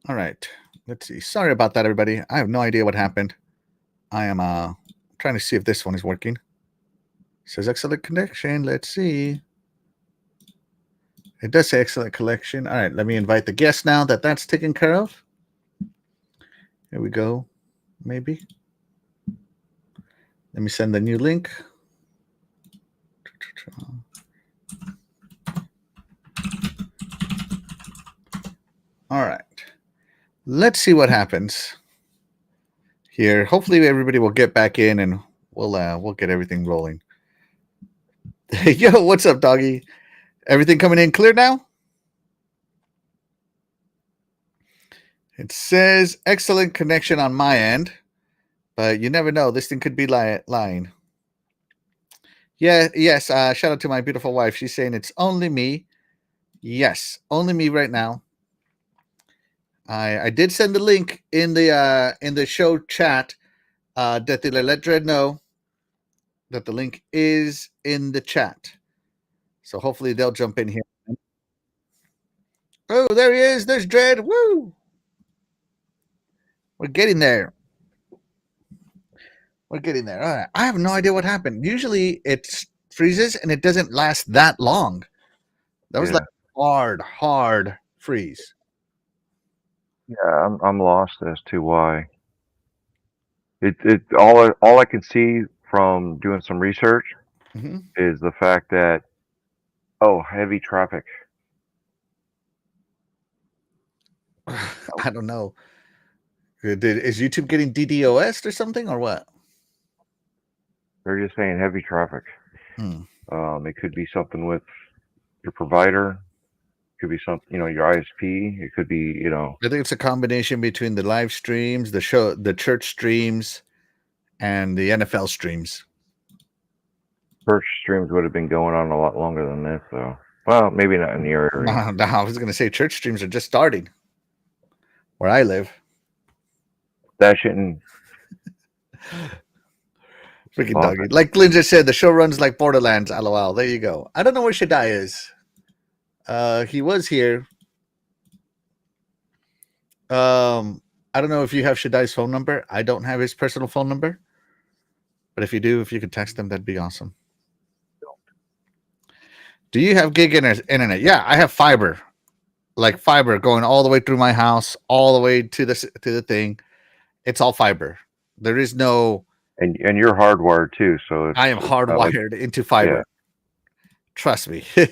All right. Let's see. Sorry about that, everybody. I have no idea what happened. I am trying to see if this one is working. It says excellent connection. Let's see. It does say excellent connection. All right. Let me invite the guest now that that's taken care of. Here we go. Maybe. Let me send the new link. All right. Let's see what happens here. Hopefully everybody will get back in and we'll get everything rolling. Yo, what's up, doggy? Everything coming in clear now? It says excellent connection on my end, but you never know. This thing could be lying. Yeah, yes. Shout out to my beautiful wife. She's saying it's only me. Yes, only me right now. I did send the link in the show chat that they let Dread know that the link is in the chat. So hopefully they'll jump in here. Oh, there he is. There's Dread. Woo! We're getting there. We're getting there. All right. I have no idea what happened. Usually it freezes and it doesn't last that long. That was like hard freeze. Yeah, I'm lost as to why. It all I can see from doing some research is the fact that heavy traffic. I don't know. Is YouTube getting DDoS or something or what? They're just saying heavy traffic. It could be something with your provider. It could be something, your ISP. It could be, I think it's a combination between the live streams, the church streams, and the NFL streams. Church streams would have been going on a lot longer than this, though. Well, maybe not in your area. No, I was going to say church streams are just starting where I live. That shouldn't. Freaking doggy. Like Lynn just said, the show runs like Borderlands. LOL. There you go. I don't know where Shaddai is. He was here. I don't know if you have Shaddai's phone number. I don't have his personal phone number. But if you do, if you could text him, that'd be awesome. Do you have gig internet? Yeah, I have fiber. Like fiber going all the way through my house, all the way to the thing. It's all fiber. There is no. And you're hardwired too, so I am hardwired into fiber. Yeah. Trust me. Well,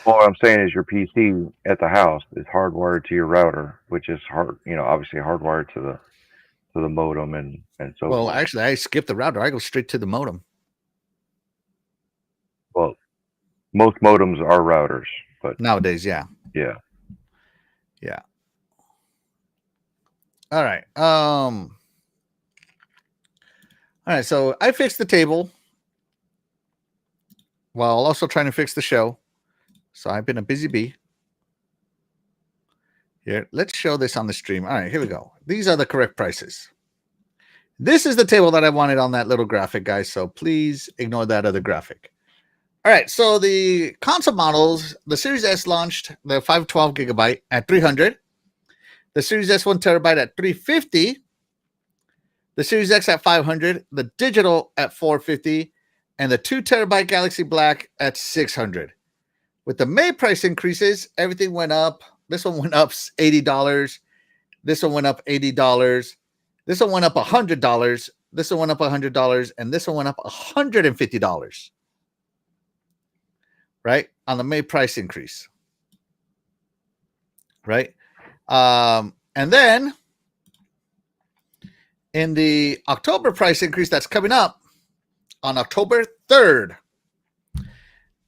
what I'm saying is your PC at the house is hardwired to your router, which is obviously hardwired to the modem and so. Well, actually, I skip the router. I go straight to the modem. Well, most modems are routers, but nowadays, yeah. Yeah. All right. All right. So I fixed the table while also trying to fix the show. So I've been a busy bee. Here, let's show this on the stream. All right, here we go. These are the correct prices. This is the table that I wanted on that little graphic, guys. So please ignore that other graphic. All right, so the console models, the Series S launched the 512 gigabyte at $300. The Series S 1 terabyte at $350. The Series X at $500. The digital at $450. And the 2 terabyte Galaxy Black at $600. With the May price increases, everything went up. This one went up $80. This one went up $80. This one went up $100. This one went up $100. And this one went up $150. Right? On the May price increase. Right? And then in the October price increase that's coming up on October 3rd,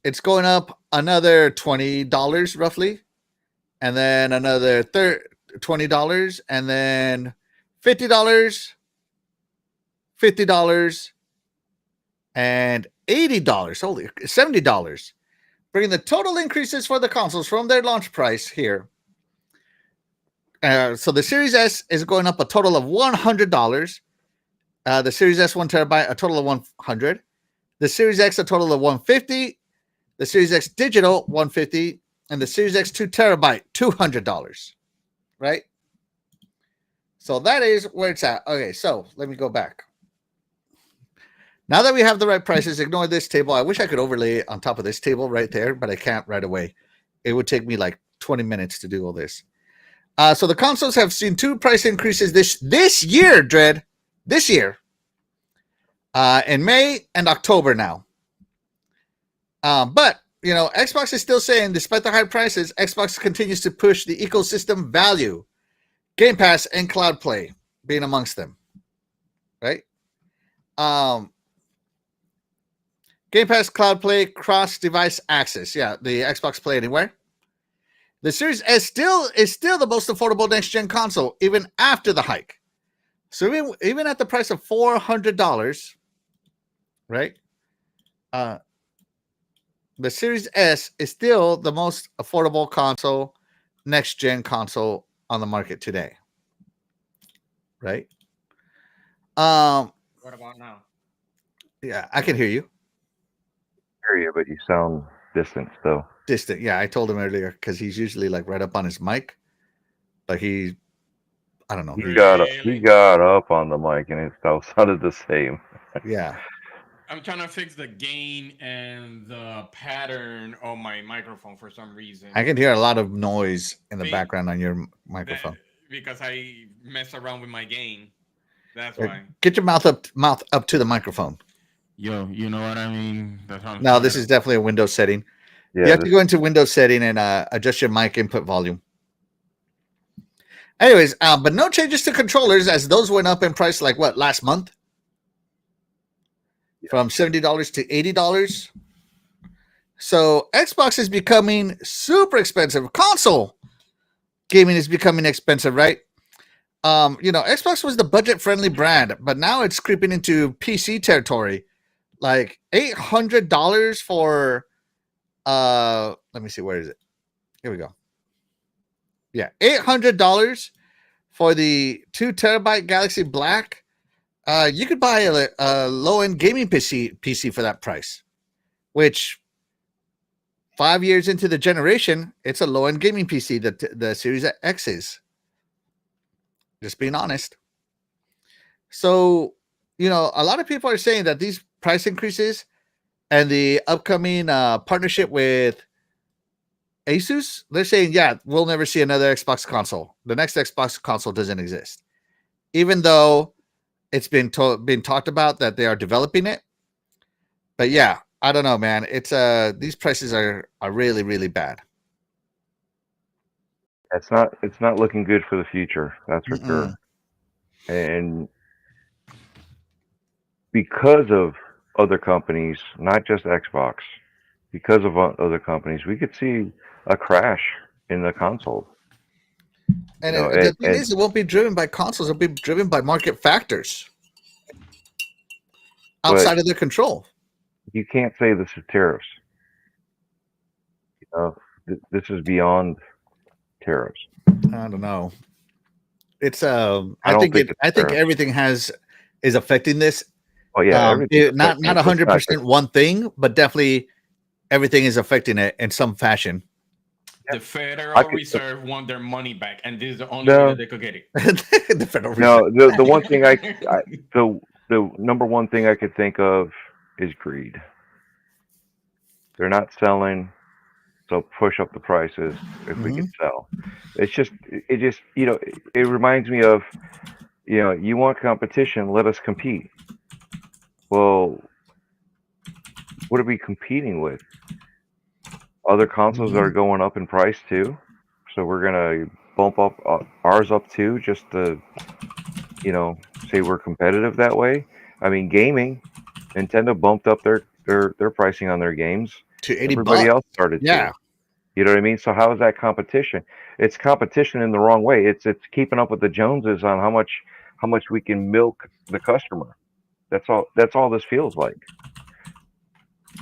it's going up another $20 roughly, and then another $20, and then $50, $50, and $80. Holy, $70. Bringing the total increases for the consoles from their launch price here. So the Series S is going up a total of $100. The Series S 1 terabyte, a total of $100. The Series X, a total of $150. The Series X Digital, $150. And the Series X 2 terabyte, $200. Right? So that is where it's at. Okay, so let me go back. Now that we have the right prices, ignore this table. I wish I could overlay it on top of this table right there, but I can't right away. It would take me like 20 minutes to do all this. So the consoles have seen 2 price increases this year, Dread. This year. In May and October now. But, you know, Xbox is still saying, despite the high prices, Xbox continues to push the ecosystem value. Game Pass and Cloud Play being amongst them. Right? Game Pass, Cloud Play, cross-device access. Yeah, the Xbox Play Anywhere. The Series S is still the most affordable next-gen console, even after the hike. So even at the price of $400, right? The Series S is still the most affordable console, next-gen console on the market today. Right? What about now? Yeah, I can hear you. I hear you, but you sound distant still. Distant. Yeah, I told him earlier because he's usually like right up on his mic, but I don't know. He got up on the mic and it still sounded the same. Yeah. I'm trying to fix the gain and the pattern on my microphone for some reason. I can hear a lot of noise in the background on your microphone. Because I mess around with my gain. That's why. Get your mouth up to the microphone. Yo, you know what I mean? No, this is definitely a Windows setting. Yeah, you have to go into Windows setting and adjust your mic input volume. Anyways, but no changes to controllers as those went up in price like what, last month? Yeah. From $70 to $80. So Xbox is becoming super expensive. Console gaming is becoming expensive, right? You know, Xbox was the budget-friendly brand, but now it's creeping into PC territory. Like $800 for let me see, where is it? Here we go. Yeah, $800 for the 2 terabyte Galaxy Black. You could buy a low-end gaming PC for that price, which 5 years into the generation, it's a low-end gaming PC that the Series X is. Just being honest. So, you know, a lot of people are saying that these price increases and the upcoming partnership with Asus, they're saying, yeah, we'll never see another Xbox console. The next Xbox console doesn't exist. Even though it's been talked about that they are developing it. But yeah, I don't know, man. It's these prices are really, really bad. It's not looking good for the future, that's for sure. And because of other companies, not just Xbox, because of other companies, we could see a crash in the console. And the thing is, it won't be driven by consoles; it'll be driven by market factors outside of their control. You can't say this is tariffs. You know, this is beyond tariffs. I don't know. It's I think everything is affecting this. Oh yeah, not 100% one thing, but definitely everything is affecting it in some fashion. The Federal Reserve want their money back, and this is the only way that they could get it. The Federal Reserve. No, the one thing the number one thing I could think of is greed. They're not selling, so push up the prices if we can sell. It just you know, it reminds me of, you know, you want competition, let us compete. Well, what are we competing with? Other consoles are going up in price too, so we're gonna bump up ours up too, just to, you know, say we're competitive that way. I mean, gaming, Nintendo bumped up their pricing on their games to $80. Everybody else started to. You know what I mean? So how is that competition? It's competition in the wrong way. It's keeping up with the Joneses on how much we can milk the customer. That's all this feels like.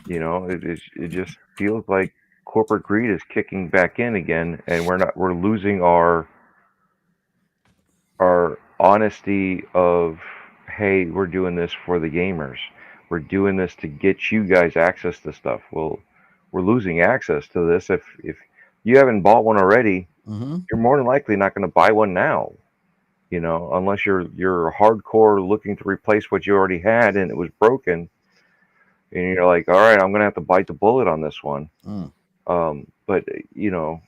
You know, it just feels like corporate greed is kicking back in again, and we're losing our honesty of, hey, we're doing this for the gamers. We're doing this to get you guys access to stuff. Well, we're losing access to this. If you haven't bought one already, you're more than likely not going to buy one now. You know, unless you're hardcore looking to replace what you already had and it was broken, and you're like, all right, I'm gonna have to bite the bullet on this one. Mm. But you know,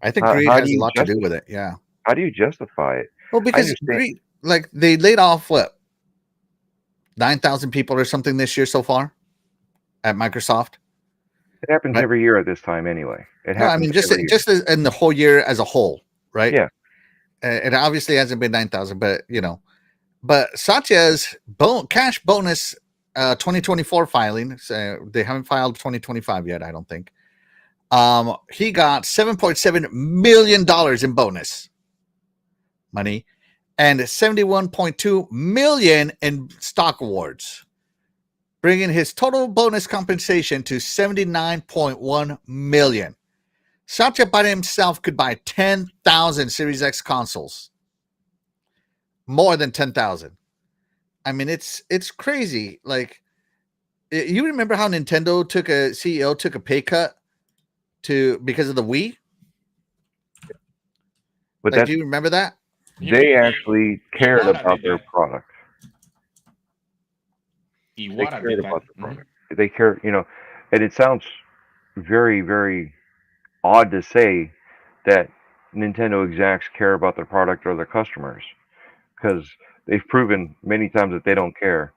I think greed how do has a you lot to do with it. Yeah. how do you justify it? Well, I because understand greed, like they laid off what 9,000 people or something this year so far at Microsoft. it happens Right? every year at this time anyway. It No, I happens mean just every year. just in the whole year as a whole, right? Yeah. It obviously hasn't been 9,000, but but Satya's cash bonus 2024 filing. So they haven't filed 2025 yet, I don't think. He got $7.7 million in bonus money and 71.2 million in stock awards, bringing his total bonus compensation to 79.1 million. Satya by himself could buy 10,000 Series X consoles. More than 10,000. I mean, it's crazy. Like, you remember how Nintendo CEO took a pay cut because of the Wii? But Like, do you remember that? they actually cared Iwata about did their that. product. They Iwata cared did about that. the product. They cared, you know, and it sounds very, very odd to say that Nintendo execs care about their product or their customers because they've proven many times that they don't care.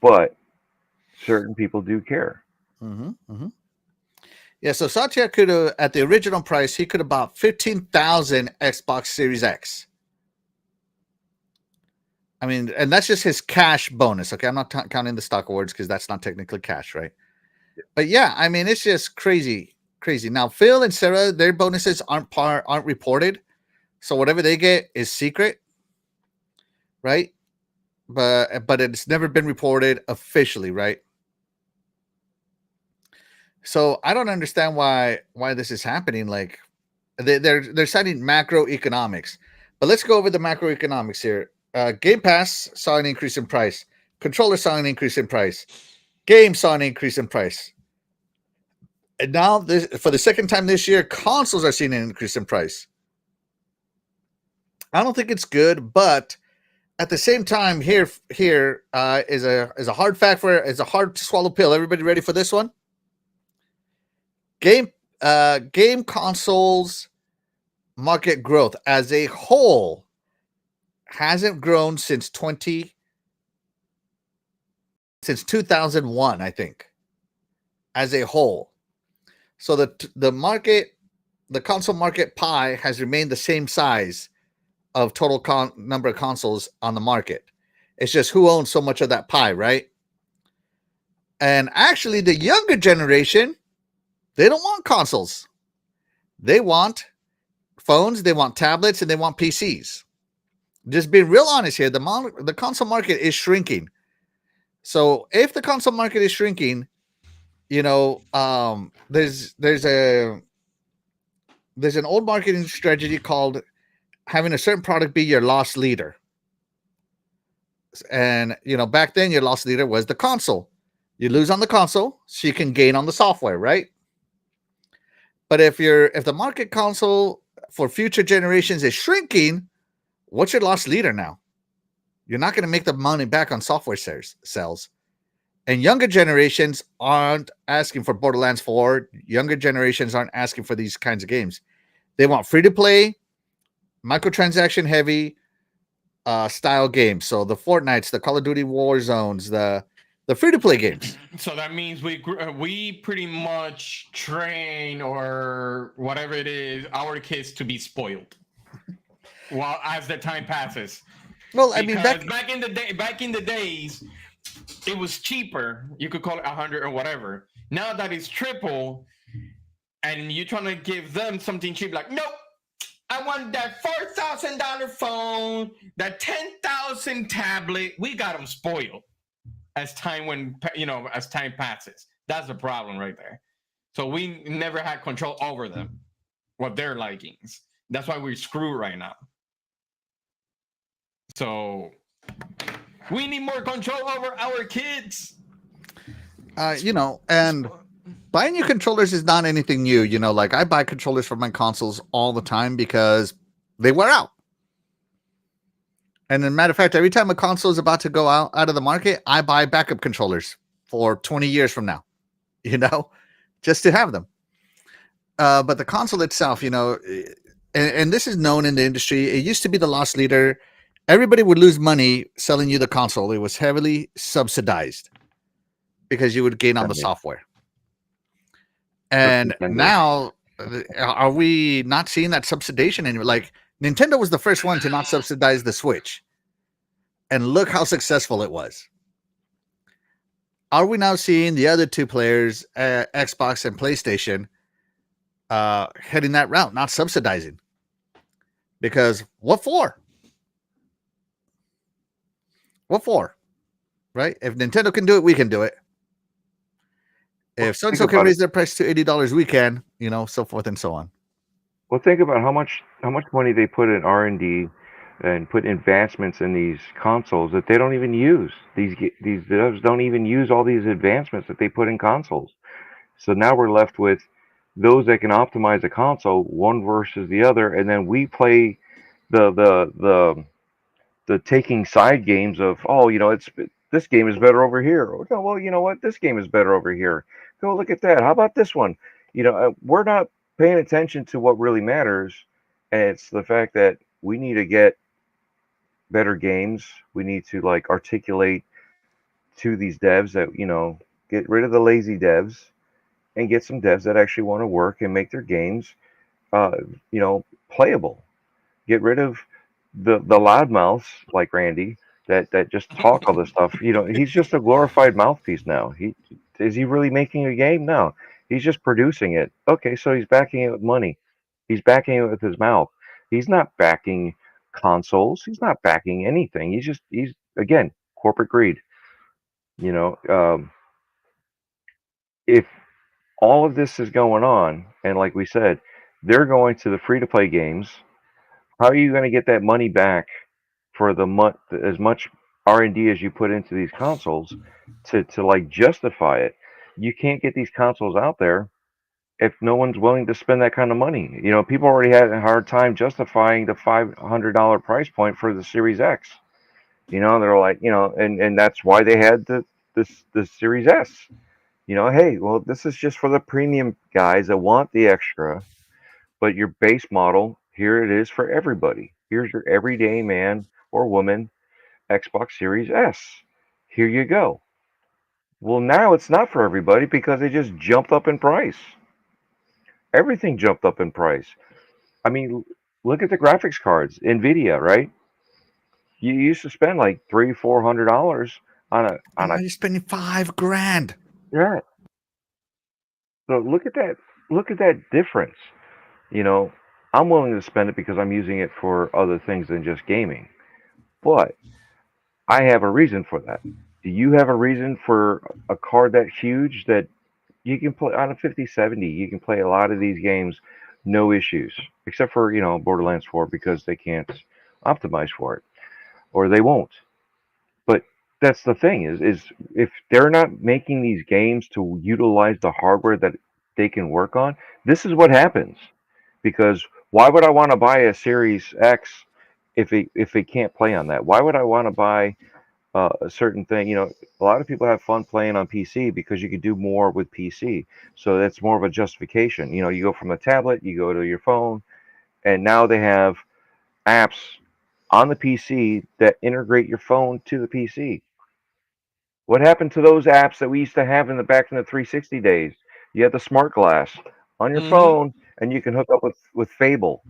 But certain people do care. Mm-hmm, mm-hmm. Yeah, so Satya could have, at the original price, he could have bought 15,000 Xbox Series X. I mean, and that's just his cash bonus. Okay, I'm not counting the stock awards because that's not technically cash, right? But yeah, I mean, it's just crazy, crazy. Now, Phil and Sarah, their bonuses aren't reported, so whatever they get is secret, right? But it's never been reported officially, right? So I don't understand why this is happening. Like they're citing macroeconomics, but let's go over the macroeconomics here. Game Pass saw an increase in price. Controller saw an increase in price. Games saw an increase in price. And now, for the second time this year, consoles are seeing an increase in price. I don't think it's good, but at the same time, here is a hard fact is a hard to swallow pill. Everybody ready for this one? Game consoles market growth as a whole hasn't grown since 2001, I think, as a whole. So the console market pie has remained the same size of total number of consoles on the market. It's just who owns so much of that pie, right? And actually, the younger generation, they don't want consoles. They want phones, they want tablets, and they want PCs. Just being real honest here, the console market is shrinking. So if the console market is shrinking, there's an old marketing strategy called having a certain product be your loss leader. And back then your loss leader was the console. You lose on the console, so you can gain on the software, right? But if the market console for future generations is shrinking, what's your loss leader now? You're not going to make the money back on software sales. And younger generations aren't asking for Borderlands 4. Younger generations aren't asking for these kinds of games. They want free-to-play, microtransaction heavy style games. So the Fortnites, the Call of Duty Warzones, the free-to-play games. So that means we pretty much train or whatever it is our kids to be spoiled. Well, as the time passes. Well, I mean, back in the days, it was cheaper. You could call it 100 or whatever. Now that it's triple, and you're trying to give them something cheap, like, nope, I want that $4,000 phone, that 10,000 tablet. We got them spoiled as time passes. That's the problem right there. So we never had control over them, what their likings. That's why we're screwed right now. So we need more control over our kids. And buying new controllers is not anything new. Like I buy controllers for my consoles all the time because they wear out. And as a matter of fact, every time a console is about to go out of the market, I buy backup controllers for 20 years from now, you know, just to have them. But the console itself, and this is known in the industry. It used to be the loss leader. Everybody would lose money selling you the console. It was heavily subsidized because you would gain on the software. And now, are we not seeing that subsidization anymore? Like Nintendo was the first one to not subsidize the Switch, and look how successful it was. Are we now seeing the other two players, Xbox and PlayStation, heading that route, not subsidizing? Because what for? What for? Right? If Nintendo can do it, we can do it. If so-and-so can raise their price to $80, we can, so forth and so on. Well, think about how much money they put in R&D and put advancements in these consoles that they don't even use. These devs don't even use all these advancements that they put in consoles. So now we're left with those that can optimize a console, one versus the other, and then we play the taking side games of, this game is better over here. Oh, well, you know what? This game is better over here. Go look at that. How about this one? We're not paying attention to what really matters, and it's the fact that we need to get better games. We need to articulate to these devs that get rid of the lazy devs and get some devs that actually want to work and make their games, uh, playable. Get rid of the loudmouths like Randy that just talk all this stuff. He's just a glorified mouthpiece now. Is he really making a game? No, he's just producing it. Okay, so he's backing it with money. He's backing it with his mouth. He's not backing consoles. He's not backing anything. He's again corporate greed. If all of this is going on, and like we said, they're going to the free to play games. How are you going to get that money back for as much R&D as you put into these consoles to justify it? You can't get these consoles out there if no one's willing to spend that kind of money. People already had a hard time justifying the $500 price point for the Series X. They're like, and that's why they had the Series S. Hey, well, this is just for the premium guys that want the extra, but your base model, here it is for everybody. Here's your everyday man or woman Xbox Series S. Here you go. Well, now it's not for everybody because they just jumped up in price. Everything jumped up in price. I mean, look at the graphics cards, Nvidia, right? You used to spend like $300-400 on a. You're spending $5,000. Yeah. So look at that. Look at that difference. I'm willing to spend it because I'm using it for other things than just gaming. But I have a reason for that. Do you have a reason for a card that huge that you can play on a 5070? You can play a lot of these games, no issues, except for Borderlands 4 because they can't optimize for it, or they won't. But that's the thing is if they're not making these games to utilize the hardware that they can work on, this is what happens. Because why would I want to buy a Series X if it can't play on that? Why would I want to buy a certain thing? A lot of people have fun playing on PC because you can do more with PC. So that's more of a justification. You go from a tablet, you go to your phone, and now they have apps on the PC that integrate your phone to the PC. What happened to those apps that we used to have in the 360 days? You had the smart glass on your phone, and you can hook up with Fable,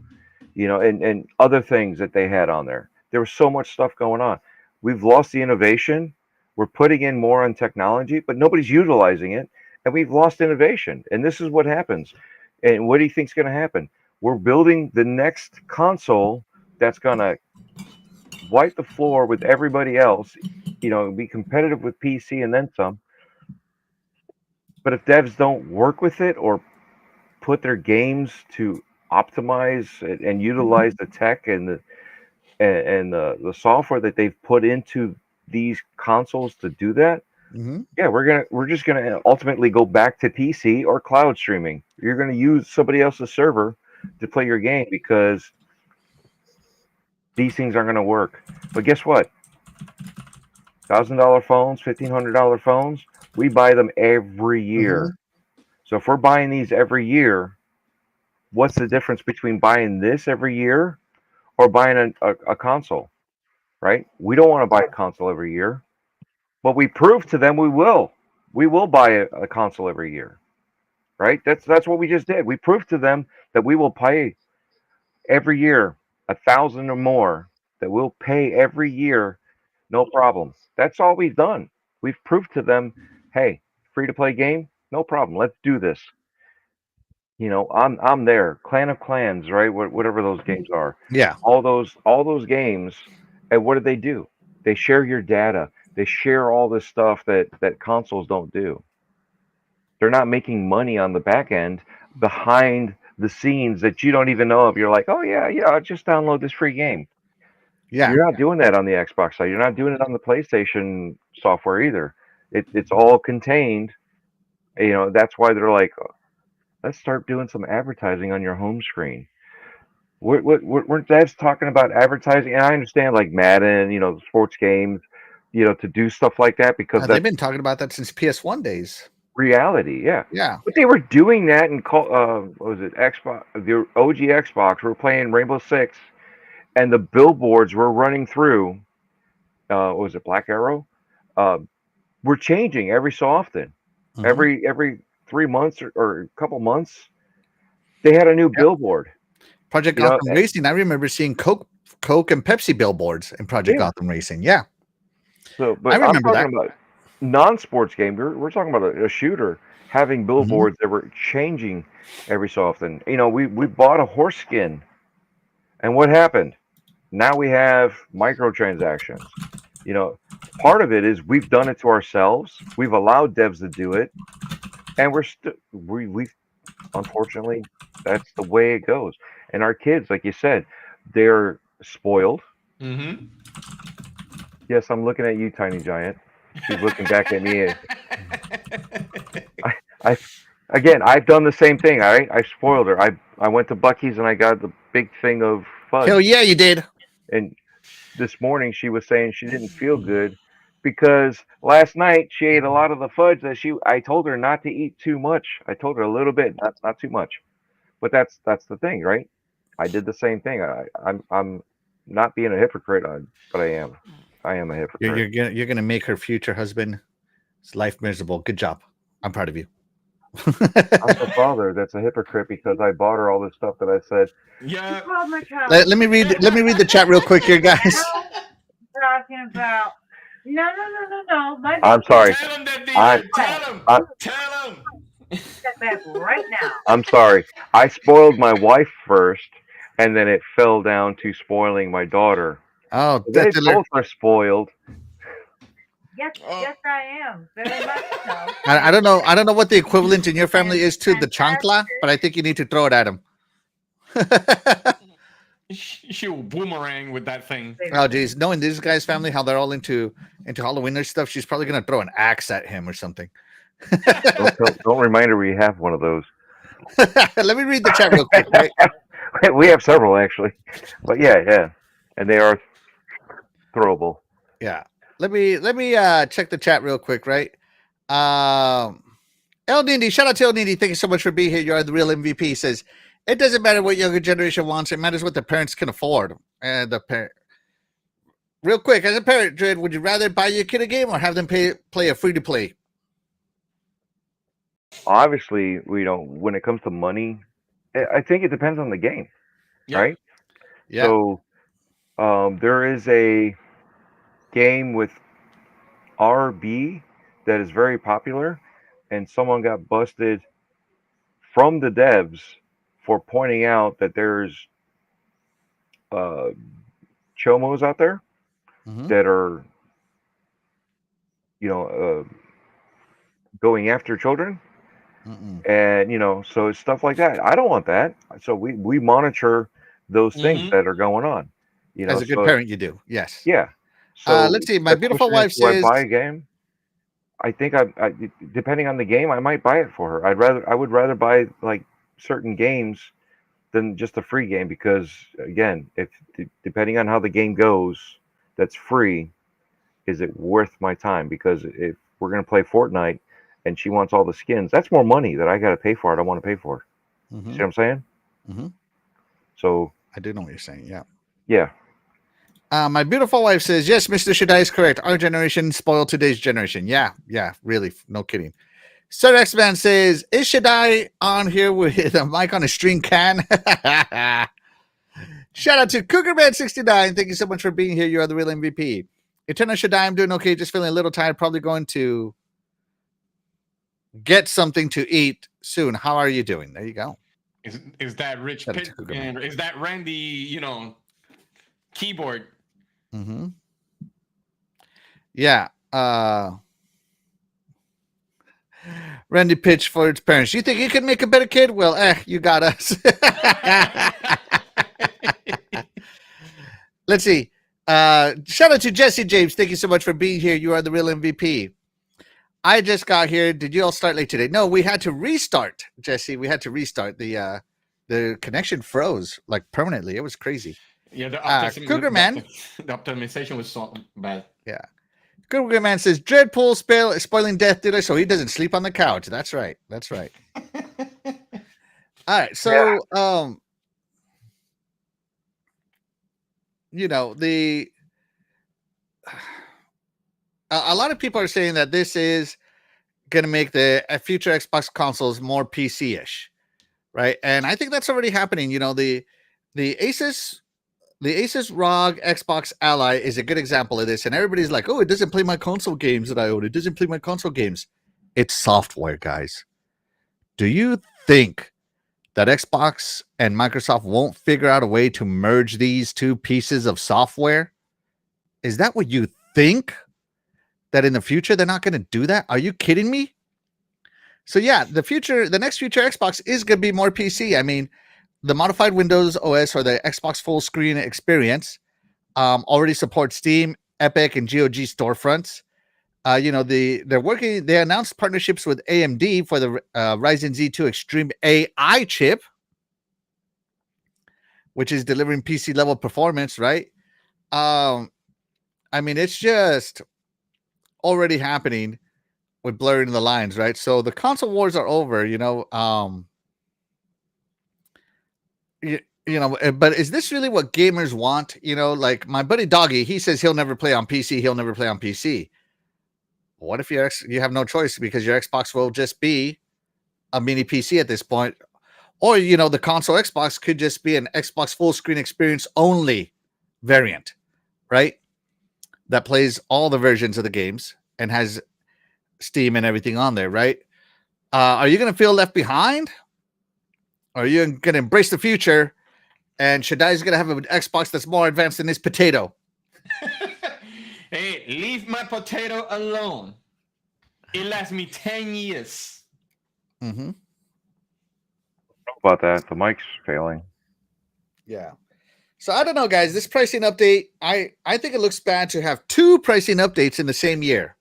and other things that they had on there. There was so much stuff going on. We've lost the innovation. We're putting in more on technology, but nobody's utilizing it, and we've lost innovation. And this is what happens. And what do you think's going to happen? We're building the next console that's going to wipe the floor with everybody else, be competitive with PC and then some. But if devs don't work with it or put their games to optimize and utilize the tech and the software that they've put into these consoles to do that, yeah, we're just gonna ultimately go back to PC or cloud streaming. You're gonna use somebody else's server to play your game because these things aren't going to work. But guess what? $1,000 phones, $1,500 phones, we buy them every year. So if we're buying these every year, what's the difference between buying this every year or buying a console? Right? We don't want to buy a console every year, but we prove to them we will. We will buy a console every year. Right? That's what we just did. We proved to them that we will pay every year 1,000 or more. That we'll pay every year, no problem. That's all we've done. We've proved to them, hey, free to play game, no problem. Let's do this. I'm there. Clan of Clans, right? Whatever those games are. Yeah. All those games, and what do? They share your data. They share all this stuff that consoles don't do. They're not making money on the back end behind the scenes that you don't even know of. You're like, oh yeah, I'll just download this free game. Yeah. You're not doing that on the Xbox side. You're not doing it on the PlayStation software either. It's all contained. That's why they're like, let's start doing some advertising on your home screen. Weren't Dad's talking about advertising? And I understand, like Madden, sports games, to do stuff like that because They've that's been talking about that since PS1 days. reality. Yeah. Yeah. But they were doing that in what was it, Xbox, the OG Xbox. We were playing Rainbow Six, and the billboards were running through. What was it, Black Arrow? Uh, we're changing every so often. Every 3 months or a couple months, they had a new billboard. Project Gotham Racing. I remember seeing Coke and Pepsi billboards in Project Gotham Racing. Yeah. So, but I remember I'm talking about non-sports game. We're talking about a shooter having billboards that were changing every so often. We bought a horse skin, and what happened? Now we have microtransactions. Part of it is we've done it to ourselves. We've allowed devs to do it, and we unfortunately, that's the way it goes. And our kids, like you said, they're spoiled. Yes, I'm looking at you, Tiny Giant. She's looking back at me. I've done the same thing. I spoiled her. I went to Bucky's and I got the big thing of fudge. Hell yeah, you did. And this morning she was saying she didn't feel good because last night she ate a lot of the fudge that I told her not to eat too much. I told her a little bit, not too much. But that's the thing, right? I did the same thing. I'm not being a hypocrite, but I am. I am a hypocrite. You're gonna make her future husband's life miserable. Good job. I'm proud of you. I'm the father that's a hypocrite because I bought her all this stuff that I said. Yeah. Let me read the chat real quick here, guys. Talking about no. I'm sorry. Tell him that, tell him. Step back right now. I'm sorry. I spoiled my wife first, and then it fell down to spoiling my daughter. Oh, they both are spoiled. Yes, I am. Very much so. I don't know what the equivalent in your family is to the chancla, but I think you need to throw it at him. She'll boomerang with that thing. Oh, geez. Knowing this guy's family, how they're all into Halloween stuff, she's probably going to throw an axe at him or something. Don't remind her we have one of those. Let me read the chat real quick, right? We have several, actually. But yeah. And they are throwable. Yeah. Let me check the chat real quick, right? El Nindy, shout out to El Nindy. Thank you so much for being here. You are the real MVP. He says, it doesn't matter what younger generation wants. It matters what the parents can afford. And the parent, real quick, as a parent, Dread, would you rather buy your kid a game or have them play a free-to-play? Obviously, when it comes to money, I think it depends on the game, right? Yeah. So there is a game with RB that is very popular, and someone got busted from the devs for pointing out that there's chomos out there that are going after children. And so it's stuff like that. I don't want that. So we monitor those things that are going on. As a good parent, you do. Yes. Yeah. So let's see. My beautiful wife says, buy a game. I think I depending on the game, I might buy it for her. I would rather buy like certain games than just a free game, because again, if depending on how the game goes, that's free. Is it worth my time? Because if we're gonna play Fortnite and she wants all the skins, that's more money that I got to pay for. I don't want to pay for. Mm-hmm. See what I'm saying? Mm-hmm. So I do know what you're saying. Yeah. yeah, My beautiful wife says, yes, Mr. Shaddai is correct. Our generation spoiled today's generation. Yeah, really. No kidding. Sir X-Man says, is Shaddai on here with a mic on a string can? Shout out to Cougarman69. Thank you so much for being here. You are the real MVP. Eternal Shaddai, I'm doing okay. Just feeling a little tired. Probably going to get something to eat soon. How are you doing? There you go. Is that Rich Shout out Pitt? to Cougarman. And is that Randy, keyboard? Mm-hmm. Yeah. Randy pitched for its parents. You think you can make a better kid? Well, you got us. Let's see. Shout out to Jesse James. Thank you so much for being here. You are the real MVP. I just got here. Did you all start late today? No, we had to restart, Jesse. We had to restart. The connection froze like permanently. It was crazy. Yeah, the Cougarman. The optimization was so bad. Yeah. Cougarman says Dreadpool spoiling Death Dealer so he doesn't sleep on the couch. That's right. That's right. All right. So a lot of people are saying that this is going to make the future Xbox consoles more PC-ish, right? And I think that's already happening. The Asus ROG Xbox Ally is a good example of this, and everybody's like, "Oh, it doesn't play my console games that I own. It doesn't play my console games." It's software, guys. Do you think that Xbox and Microsoft won't figure out a way to merge these two pieces of software? Is that what you think? That in the future they're not going to do that? Are you kidding me? So yeah, the next future Xbox is going to be more PC. I mean, the modified Windows OS or the Xbox full screen experience already supports Steam, Epic, and GOG storefronts. They announced partnerships with AMD for the Ryzen Z2 Extreme AI chip, which is delivering PC level performance, right? I mean, it's just already happening with blurring the lines, right? So the console wars are over, but is this really what gamers want? Like my buddy Doggy, he says he'll never play on PC. He'll never play on PC. What if you have no choice because your Xbox will just be a mini PC at this point? Or, the console Xbox could just be an Xbox full screen experience only variant, right? That plays all the versions of the games and has Steam and everything on there, right? Are you going to feel left behind? Or are you going to embrace the future and Shaddai's going to have an Xbox that's more advanced than his potato? Hey, leave my potato alone. It lasts me 10 years. Mm-hmm. About that, the mic's failing. Yeah. So I don't know, guys. This pricing update, I think it looks bad to have two pricing updates in the same year.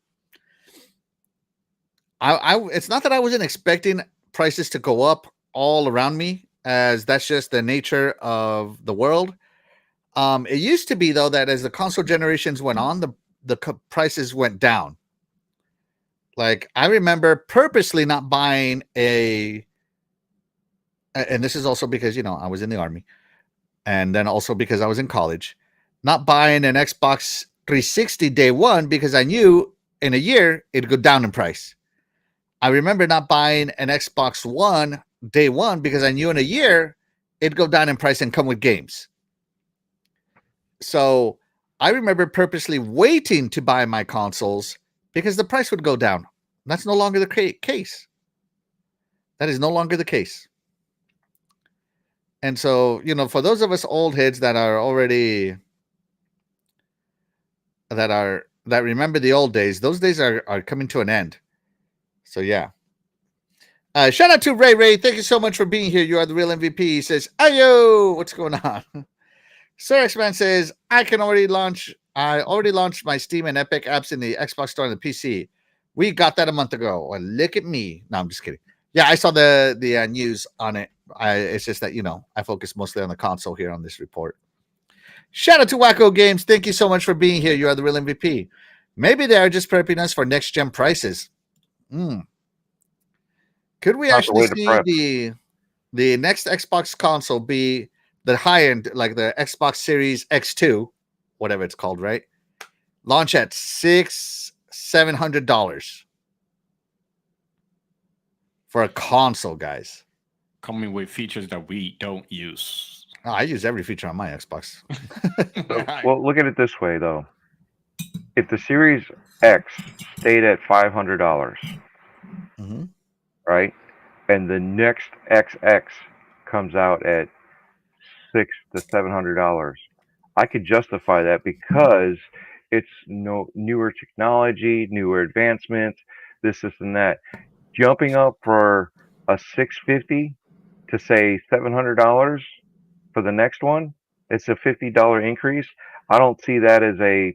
It's not that I wasn't expecting prices to go up all around me, as that's just the nature of the world. It used to be, though, that as the console generations went on, the prices went down. Like, I remember purposely not buying and this is also because, I was in the Army, and then also because I was in college, not buying an Xbox 360 day one because I knew in a year it'd go down in price. I remember not buying an Xbox One day one because I knew in a year it'd go down in price and come with games. So I remember purposely waiting to buy my consoles because the price would go down. That's no longer the case. That is no longer the case. And so, for those of us old heads that are already that remember the old days, those days are coming to an end. So yeah. Shout out to Ray Ray. Thank you so much for being here. You are the real MVP. He says, "Ayo, what's going on?" Sir X-Man says, I already launched my Steam and Epic apps in the Xbox Store and the PC. We got that a month ago. Well, look at me. No, I'm just kidding. Yeah, I saw the news on it. It's just that I focus mostly on the console here on this report. Shout out to Wacko Games. Thank you so much for being here. You are the real MVP. Maybe they are just prepping us for next gen prices. Could we Not the actually way to see prep. the next Xbox console be the high end, like the Xbox Series X2, whatever it's called, right? Launch at $700 for a console, guys. Coming with features that we don't use. Oh, I use every feature on my Xbox. Well, look at it this way, though. If the Series X stayed at $500, right, and the next XX comes out at $600 to $700, I could justify that because it's newer technology, newer advancements, this and that. Jumping up for a 650 to say $700 for the next one, it's a $50 increase. I don't see that as a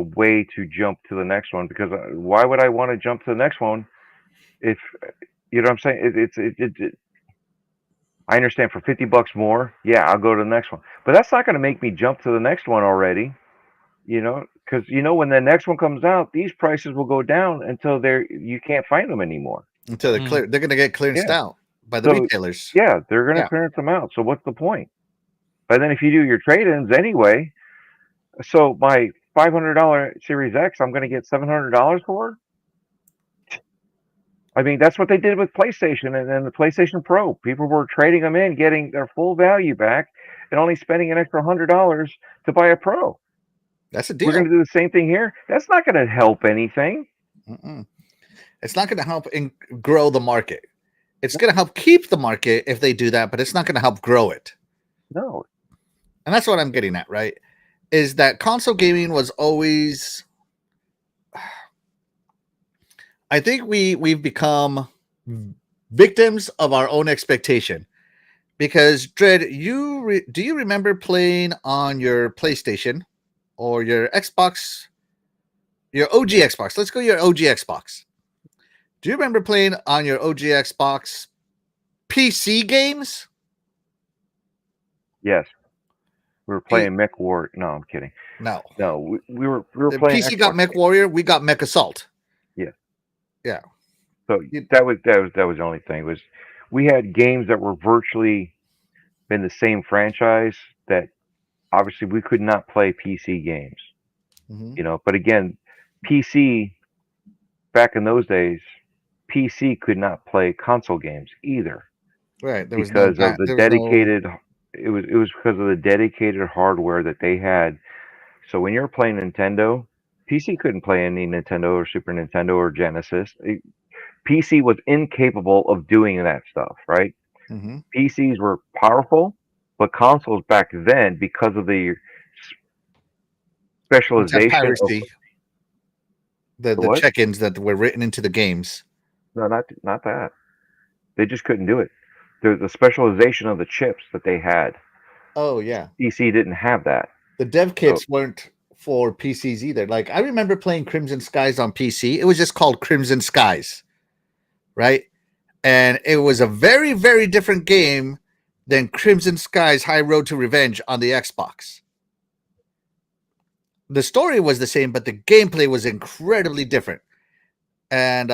way to jump to the next one, because why would I want to jump to the next one if you know what I'm saying? I understand for $50 more, yeah, I'll go to the next one, but that's not going to make me jump to the next one already. Because when the next one comes out, these prices will go down until you can't find them anymore. Until they're clear, they're going to get clearanced Yeah. out by the So retailers. yeah, they're going to clearance them out. So what's the point? But then if you do your trade-ins anyway, so my $500 Series X, I'm going to get $700 for. I mean, that's what they did with PlayStation and the PlayStation Pro. People were trading them in, getting their full value back, and only spending an extra $100 to buy a Pro. That's a deal. We're going to do the same thing here. That's not going to help anything. It's not going to help grow the market. It's going to help keep the market if they do that, but it's not going to help grow it. No. And that's what I'm getting at, right? Is that console gaming was always... I think we've become victims of our own expectation. Because, Dread, do you remember playing on your PlayStation or your Xbox, your OG Xbox? Let's go your OG Xbox. Do you remember playing on your OG Xbox PC games? Yes. We were playing Mech War. No, I'm kidding. No. We were the playing PC Xbox got Mech Warrior, we got Mech Assault. Yeah. So that was the only thing, was we had games that were virtually in the same franchise that obviously we could not play PC games. But again, PC back in those days, PC could not play console games either. Right. There was because of the dedicated. It was because of the dedicated hardware that they had. So when you're playing Nintendo, PC couldn't play any Nintendo or Super Nintendo or Genesis. PC was incapable of doing that stuff, right? PCs were powerful, but consoles back then, because of the specialization piracy, of the check-ins that were written into the games. No, not that. They just couldn't do it. The specialization of the chips that they had. Oh yeah. PC didn't have that. The dev kits weren't for PCs either. Like, I remember playing Crimson Skies on PC. It was just called Crimson Skies, right? And it was a very, very different game than Crimson Skies High Road to Revenge on the Xbox. The story was the same, but the gameplay was incredibly different. And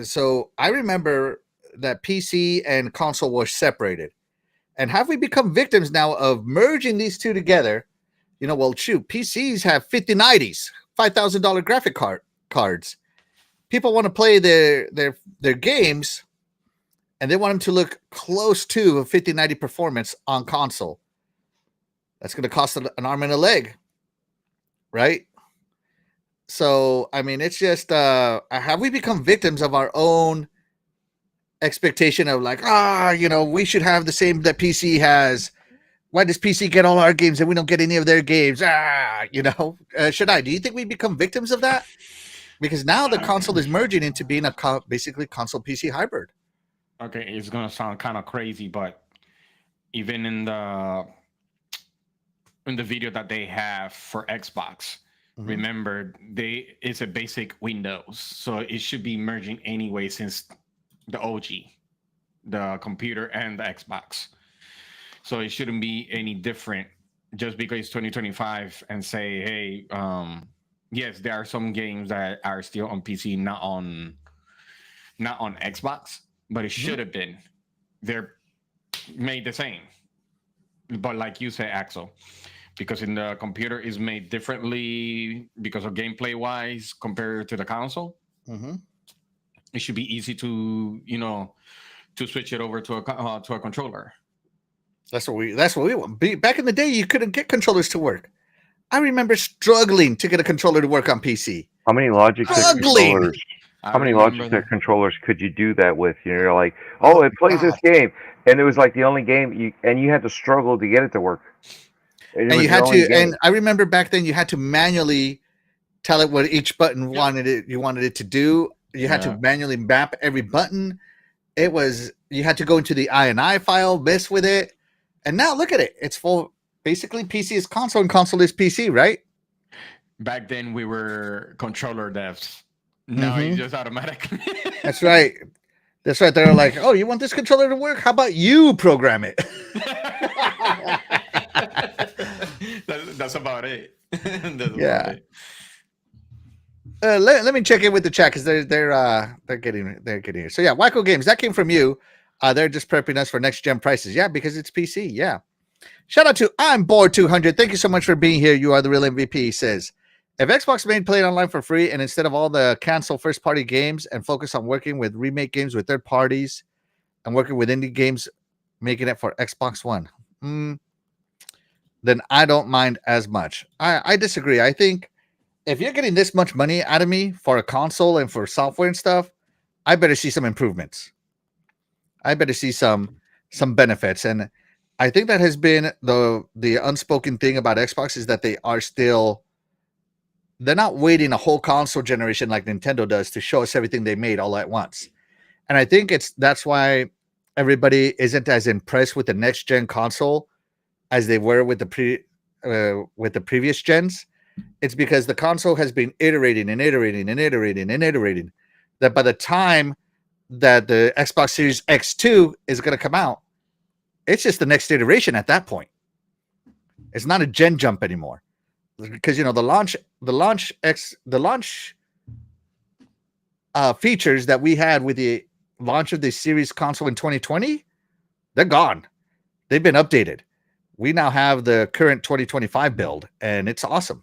so I remember that PC and console were separated. And have we become victims now of merging these two together? Well, shoot, PCs have 5090s, $5,000 graphic cards. People want to play their games, and they want them to look close to a 5090 performance on console. That's going to cost an arm and a leg, right? So, I mean, it's just, have we become victims of our own expectation of like, we should have the same that PC has. Why does PC get all our games and we don't get any of their games? Should I? Do you think we become victims of that? Because now the console is merging into being a basically console PC hybrid. Okay, it's gonna sound kind of crazy, but even in the video that they have for Xbox, remember it's a basic Windows, so it should be merging anyway, since the OG, the computer and the Xbox. So it shouldn't be any different just because it's 2025 and say, hey, yes, there are some games that are still on PC, not on Xbox, but it should have been. They're made the same. But like you say, Axel, because in the computer is made differently because of gameplay wise compared to the console, Mm-hmm. it should be easy to to switch it over to a controller. That's what we want. Back in the day, you couldn't get controllers to work. I remember struggling to get a controller to work on PC. How many Logitech Struggling. controllers? I How many remember Logitech that. controllers could you do that with? You're like, Oh oh, it plays this God! game, and it was like the only game you had to struggle to get it to work. And it And was you your had only to. And game. I remember back then, you had to manually tell it what each button you wanted it to do. You had to Yeah. manually map every button. It was you had to go into the INI file, mess with it, and now look at it. It's full. Basically, PC is console and console is PC, right? Back then we were controller devs. Now it's Mm-hmm. just automatic. That's right. That's right. They're like, oh, you want this controller to work? How about you program it? That's about it. That's Yeah. about it. Let me check in with the chat because they're getting here. So yeah, Wacko Games that came from you. They're just prepping us for next gen prices. Yeah, because it's PC. Yeah. Shout out to I'm Bored 200. Thank you so much for being here. You are the real MVP. He says, if Xbox made Play It Online for free and instead of all the cancel first party games and focus on working with remake games with third parties and working with indie games, making it for Xbox One, then I don't mind as much. I disagree. I think if you're getting this much money out of me for a console and for software and stuff, I better see some improvements. I better see some benefits. And I think that has been the unspoken thing about Xbox is that they're not waiting a whole console generation like Nintendo does to show us everything they made all at once. And I think that's why everybody isn't as impressed with the next gen console as they were with the previous gens. It's because the console has been iterating and iterating and iterating and iterating. That by the time that the Xbox Series X2 is going to come out, it's just the next iteration at that point. It's not a gen jump anymore. Because the launch features that we had with the launch of the Series console in 2020, they're gone. They've been updated. We now have the current 2025 build, and it's awesome.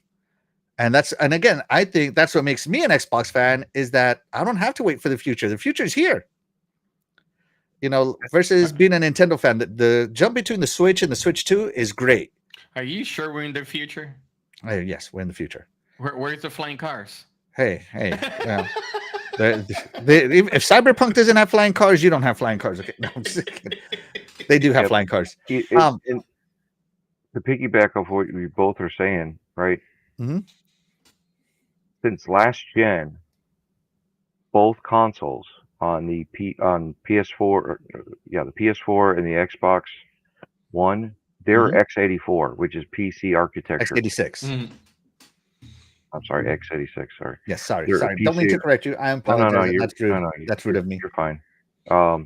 And again, I think that's what makes me an Xbox fan is that I don't have to wait for the future. The future is here. Versus being a Nintendo fan, the jump between the Switch and the Switch 2 is great. Are you sure we're in the future? Yes, we're in the future. Where's the flying cars? Hey. Yeah. If Cyberpunk doesn't have flying cars, you don't have flying cars. Okay, no, I'm just kidding. They do have Yep. flying cars. And to piggyback off what we both are saying, right? Mhm. Since last gen, both consoles on the PS4, the PS4 and the Xbox One, they're x84, which is PC architecture. X86. Mm. I'm sorry, x86. Sorry. Yes, sorry. They're Don't mean to correct you. I apologize. That's rude. That's rude of me. You're fine. I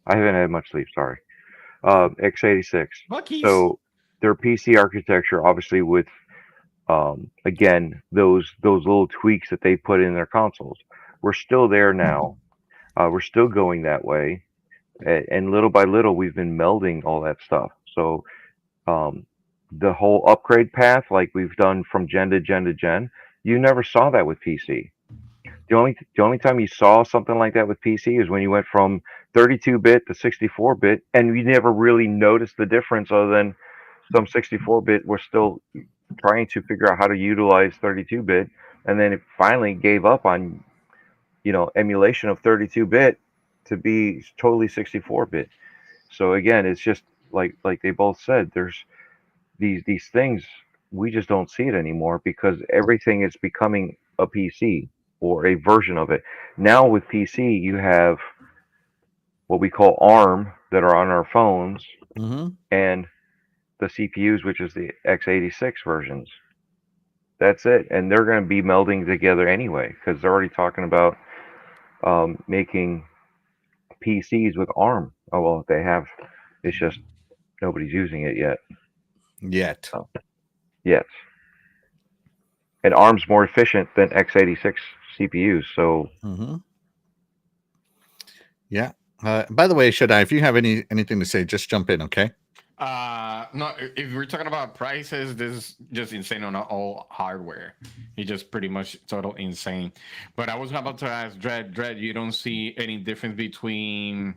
haven't had much sleep. Sorry. x86. Bucky's. So their PC architecture, obviously, with again those little tweaks that they put in their consoles, we're still there now. We're still going that way, and little by little, we've been melding all that stuff. So the whole upgrade path, like we've done from gen to gen to gen, you never saw that with PC. The only time you saw something like that with PC is when you went from 32-bit to 64-bit, and you never really noticed the difference other than some 64-bit were still trying to figure out how to utilize 32-bit, and then it finally gave up on emulation of 32-bit to be totally 64-bit. So again, it's just like they both said, there's these things, we just don't see it anymore because everything is becoming a PC or a version of it. Now with PC, you have what we call ARM that are on our phones, and the CPUs, which is the x86 versions. That's it, and they're going to be melding together anyway because they're already talking about making PCs with ARM. Oh well, they have. It's just nobody's using it yet. Yet. Yet. And ARM's more efficient than x86 CPUs. So yeah. By the way, Shaddai, if you have anything to say, just jump in, okay? No, if we're talking about prices, this is just insane on all hardware. It's just pretty much total insane. But I was about to ask Dread, you don't see any difference between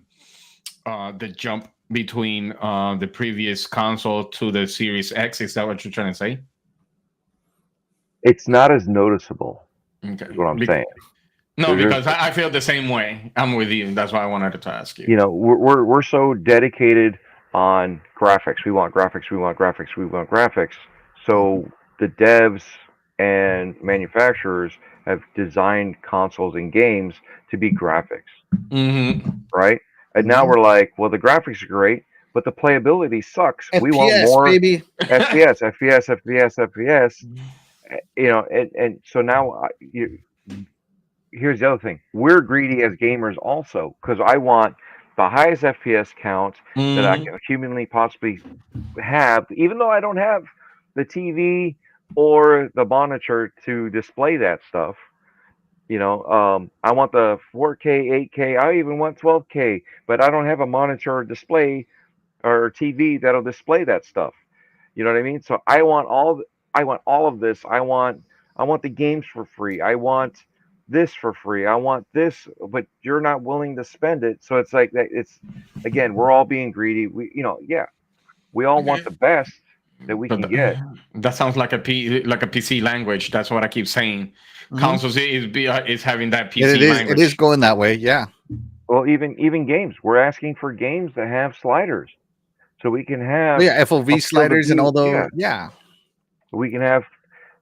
the jump between the previous console to the Series X? Is that what you're trying to say? it's not as noticeable. Okay. Is what I'm saying. No, because I feel the same way. I'm with you. That's why I wanted to ask you. You know, we're so dedicated on graphics. We want graphics. We want graphics. We want graphics. So the devs and manufacturers have designed consoles and games to be graphics, right? And now we're like, well, the graphics are great, but the playability sucks. FPS, we want more baby. FPS. You know, and so now here's the other thing. We're greedy as gamers also, because I want the highest FPS count that I can humanly possibly have, even though I don't have the TV or the monitor to display that stuff. You know, I want the 4K, 8K. I even want 12K, but I don't have a monitor or display or TV that'll display that stuff. You know what I mean? So I want all of this. I want the games for free. I want this for free. I want this, but you're not willing to spend it. So it's like that. It's again, we're all being greedy. We all want the best that we can get. That sounds like a PC language. That's what I keep saying. Consoles is having that PC language. It is going that way. Yeah. Well, even games. We're asking for games that have sliders, so we can have FOV sliders and all those. Yeah. We can have.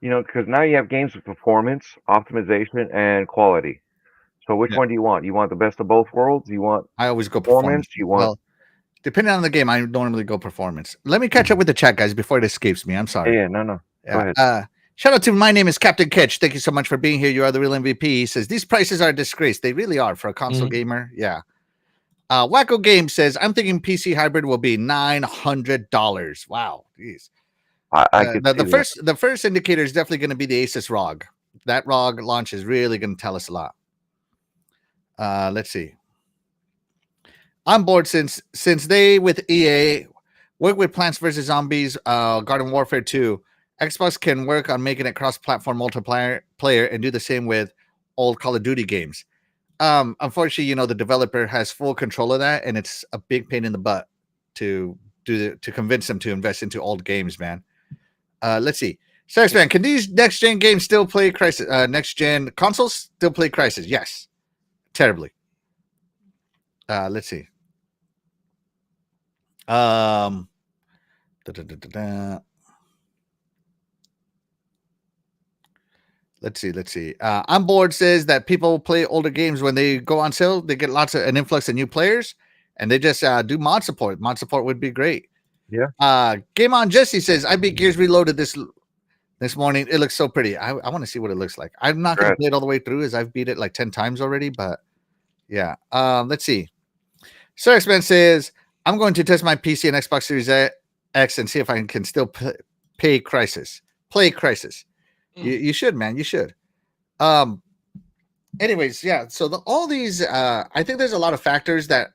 You know, because now you have games with performance, optimization, and quality. So which one do you want? You want the best of both worlds? You want? I always go performance. You want? Well, depending on the game, I normally go performance. Let me catch up with the chat, guys, before it escapes me. I'm sorry. Yeah, no. Yeah. Go ahead. Shout out to my name is Captain Ketch. Thank you so much for being here. You are the real MVP. He says these prices are a disgrace. They really are for a console gamer. Yeah. Wacko Game says I'm thinking PC hybrid will be $900. Wow. Jeez. The first indicator is definitely going to be the Asus ROG. That ROG launch is really going to tell us a lot. Let's see. I'm bored since they with EA work with Plants vs Zombies, Garden Warfare 2. Xbox can work on making it cross-platform multiplayer and do the same with old Call of Duty games. Unfortunately, you know, the developer has full control of that, and it's a big pain in the butt to convince them to invest into old games, man. Let's see. Serious man, can these next gen games still play Crisis? Next gen consoles still play Crisis? Yes, terribly. Let's see. Let's see. I'm bored says that people play older games when they go on sale. They get an influx of new players, and they just do mod support. Mod support would be great. Yeah. Game on Jesse says I beat Gears Reloaded this morning. It looks so pretty. I want to see what it looks like. I'm not going to play it all the way through, as I've beat it like 10 times already. But yeah. Let's see. Sir X-Men says I'm going to test my PC and Xbox Series X and see if I can still play Crisis. You should, man. You should. Anyways, yeah. So all these, I think there's a lot of factors that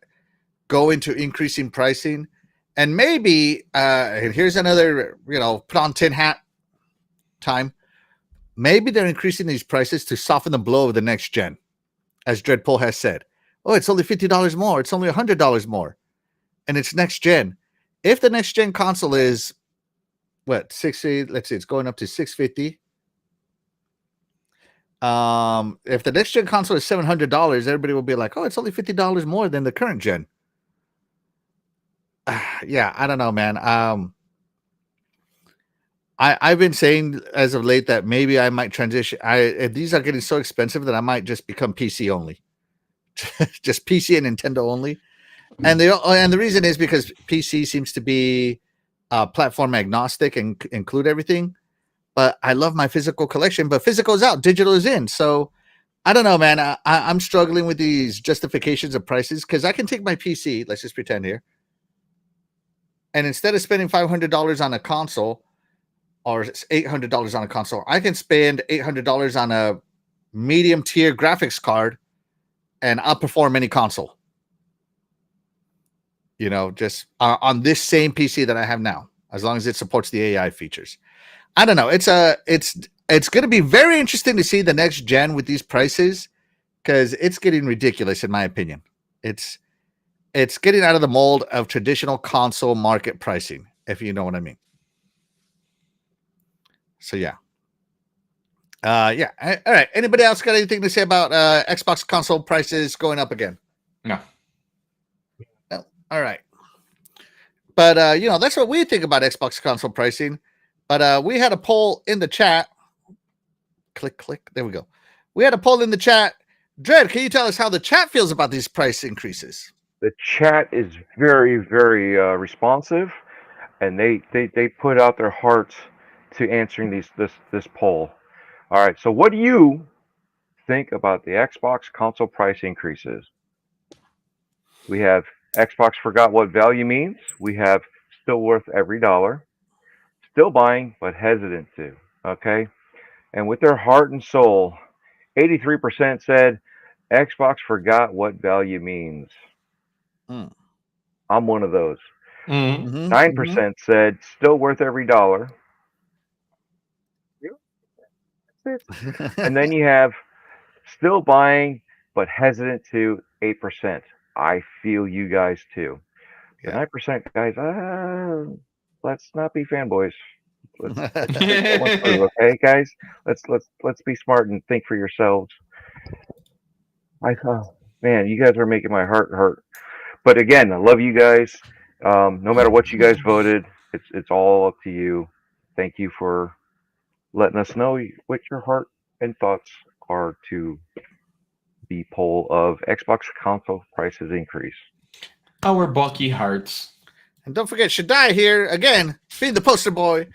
go into increasing pricing. And maybe, and here's another, put on tin hat time. Maybe they're increasing these prices to soften the blow of the next gen. As Dreadpool has said, oh, it's only $50 more. It's only $100 more. And it's next gen. If the next gen console is, what, 60, let's see, it's going up to 650. If the next gen console is $700, everybody will be like, oh, it's only $50 more than the current gen. Yeah, I don't know, man. I've been saying as of late that maybe I might transition. These are getting so expensive that I might just become PC only, just PC and Nintendo only. And the reason is because PC seems to be platform agnostic and include everything. But I love my physical collection. But physical is out, digital is in. So I don't know, man. I'm struggling with these justifications of prices because I can take my PC. Let's just pretend here, and instead of spending $500 on a console or $800 on a console, I can spend $800 on a medium tier graphics card and outperform any console. You know, just on this same PC that I have now, as long as it supports the AI features. I don't know. It's going to be very interesting to see the next gen with these prices because it's getting ridiculous in my opinion. It's getting out of the mold of traditional console market pricing, if you know what I mean. So yeah. Yeah. All right. Anybody else got anything to say about Xbox console prices going up again? No. No. All right. But you know, that's what we think about Xbox console pricing. But we had a poll in the chat. Click. There we go. We had a poll in the chat. Dredd, can you tell us how the chat feels about these price increases? The chat is very, very responsive, and they put out their hearts to answering this poll. All right, so what do you think about the Xbox console price increases? We have Xbox forgot what value means. We have still worth every dollar. Still buying, but hesitant to. Okay, and with their heart and soul, 83% said Xbox forgot what value means. I'm one of those. 9% said still worth every dollar. And then you have still buying but hesitant to 8%. I feel you guys too. The 9% guys, let's not be fanboys. Let's okay, guys. Let's be smart and think for yourselves. Man, you guys are making my heart hurt. But again, I love you guys. No matter what you guys voted, it's all up to you. Thank you for letting us know what your heart and thoughts are to the poll of Xbox console prices increase. Our bulky hearts. And don't forget, Shaddai here again, being the poster boy.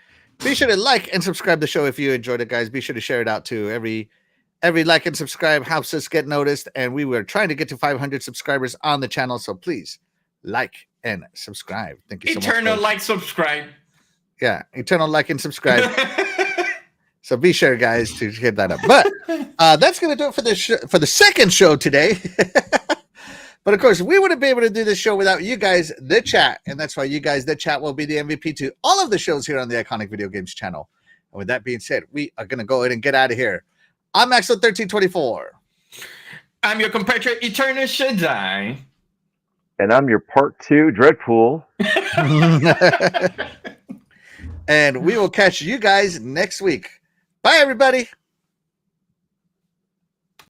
Be sure to like and subscribe to the show if you enjoyed it, guys. Be sure to share it out too. Every like and subscribe helps us get noticed, and we were trying to get to 500 subscribers on the channel, so please like and subscribe. Thank you so much. Eternal like, subscribe. Yeah, eternal like and subscribe. So be sure, guys, to hit that up. But that's going to do it for the second show today. But of course, we wouldn't be able to do this show without you guys, the chat, and that's why you guys, the chat, will be the MVP to all of the shows here on the Iconic Video Games channel. And with that being said, we are going to go ahead and get out of here. I'm Axel1324. I'm your compatriot, Eternal Shaddai. And I'm your part 2 Dreadpool. And we will catch you guys next week. Bye, everybody.